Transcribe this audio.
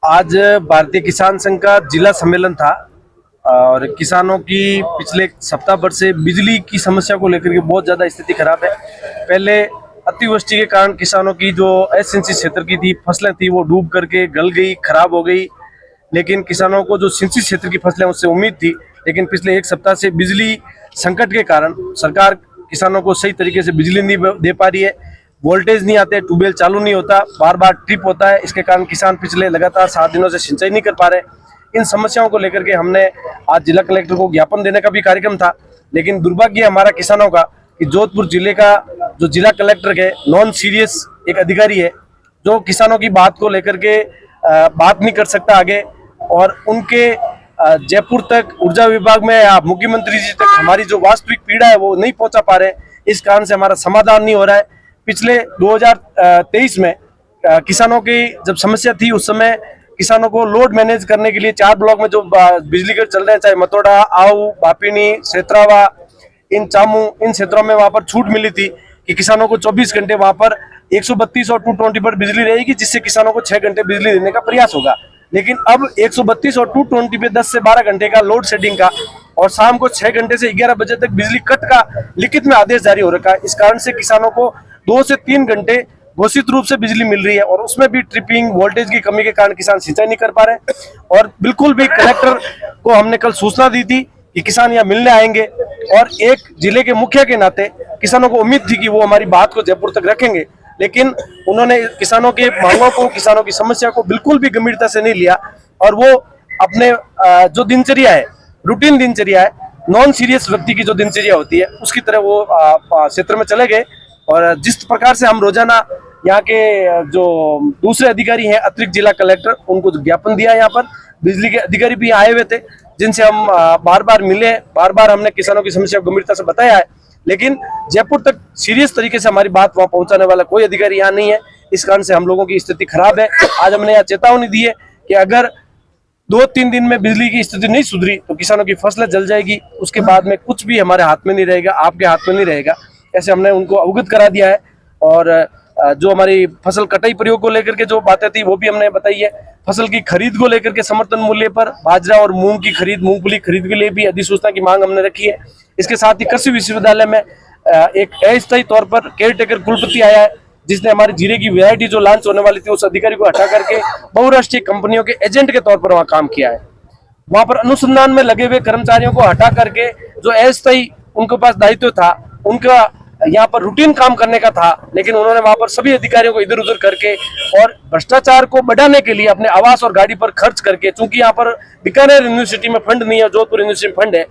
आज भारतीय किसान संघ का जिला सम्मेलन था और किसानों की पिछले सप्ताह भर से बिजली की समस्या को लेकर के बहुत ज़्यादा स्थिति खराब है। पहले अतिवृष्टि के कारण किसानों की जो एस-सिंचित क्षेत्र की थी फसलें थी वो डूब करके गल गई, खराब हो गई। लेकिन किसानों को जो सिंचित क्षेत्र की फसलें उससे उम्मीद थी, लेकिन पिछले एक सप्ताह से बिजली संकट के कारण सरकार किसानों को सही तरीके से बिजली नहीं दे पा रही है। वोल्टेज नहीं आते, ट्यूबवेल चालू नहीं होता, बार बार ट्रिप होता है। इसके कारण किसान पिछले लगातार 7 दिनों से सिंचाई नहीं कर पा रहे। इन समस्याओं को लेकर के हमने आज जिला कलेक्टर को ज्ञापन देने का भी कार्यक्रम था, लेकिन दुर्भाग्य हमारा किसानों का कि जोधपुर जिले का जो जिला कलेक्टर है नॉन सीरियस एक अधिकारी है, जो किसानों की बात को लेकर के बात नहीं कर सकता आगे, और उनके जयपुर तक ऊर्जा विभाग में या मुख्यमंत्री जी तक हमारी जो वास्तविक पीड़ा है वो नहीं पहुंचा पा रहे। इस कारण से हमारा समाधान नहीं हो रहा है। पिछले 2023 में किसानों की जब समस्या थी उस समय किसानों को लोड मैनेज करने के लिए 4 ब्लॉक में जो बिजली घर चल रहे हैं, चाहे मतोड़ा, आऊ, बापिनी, सेत्रावा, इन चामू, इन क्षेत्रों में वहां पर छूट मिली थी कि किसानों को 24 घंटे वहां पर 132 और 220 पर बिजली रहेगी, जिससे किसानों को 6 घंटे बिजली देने का प्रयास होगा। लेकिन अब 132 और 220 पे 10 से 12 घंटे का लोड शेडिंग का और शाम को 6 घंटे से 11 बजे तक बिजली कट का लिखित में आदेश जारी हो रखा है। इस कारण से किसानों को 2 से 3 घंटे घोषित रूप से बिजली मिल रही है और उसमें भी ट्रिपिंग, वोल्टेज की कमी के कारण किसान सिंचाई नहीं कर पा रहे। और बिल्कुल भी कलेक्टर को हमने कल सूचना दी थी कि किसान यहाँ मिलने आएंगे, और एक जिले के मुखिया के नाते किसानों को उम्मीद थी कि वो हमारी बात को जयपुर तक रखेंगे, लेकिन उन्होंने किसानों के मांगों को, किसानों की समस्या को बिल्कुल भी गंभीरता से नहीं लिया और वो अपने जो दिनचर्या है, रूटीन दिनचर्या है, नॉन सीरियस व्यक्ति की जो दिनचर्या होती है उसकी तरह वो क्षेत्र में चले गए। और जिस प्रकार से हम रोजाना यहाँ के जो दूसरे अधिकारी हैं, अतिरिक्त जिला कलेक्टर, उनको ज्ञापन दिया, यहाँ पर बिजली के अधिकारी भी आए हुए थे जिनसे हम बार बार मिले, बार बार हमने किसानों की समस्या को गंभीरता से बताया है, लेकिन जयपुर तक सीरियस तरीके से हमारी बात वहां पहुंचाने वाला कोई अधिकारी यहाँ नहीं है। इस कारण से हम लोगों की स्थिति खराब है। आज हमने यहाँ चेतावनी दी है कि अगर 2-3 दिन में बिजली की स्थिति नहीं सुधरी तो किसानों की फसलें जल जाएगी, उसके बाद में कुछ भी हमारे हाथ में नहीं रहेगा, आपके हाथ में नहीं रहेगा, ऐसे हमने उनको अवगत करा दिया है। और जो हमारी फसल कटाई प्रयोग को लेकर के जो बातें थी वो भी हमने बताई है। फसल की खरीद को लेकर के समर्थन मूल्य पर बाजरा और मूंग की खरीद, मूंगफली खरीद के लिए भी अधिसूचना की मांग हमने रखी है। इसके साथ ही कृषि विश्वविद्यालय में एक अस्थायी तौर पर केयर टेकर कुलपति आया है, जिसने हमारी जीरे की वैरायटी जो लॉन्च होने वाली थी उस अधिकारी को हटा करके बहुराष्ट्रीय कंपनियों के एजेंट के तौर पर वहां काम किया है। वहां पर अनुसंधान में लगे हुए कर्मचारियों को हटा करके जो अस्थायी उनके पास दायित्व था, उनका यहाँ पर रूटीन काम करने का था, लेकिन उन्होंने वहां पर सभी अधिकारियों को इधर उधर करके और भ्रष्टाचार को बढ़ाने के लिए अपने आवास और गाड़ी पर खर्च करके, चूंकि यहाँ पर बीकानेर यूनिवर्सिटी में फंड नहीं है, जोधपुर यूनिवर्सिटी में फंड है,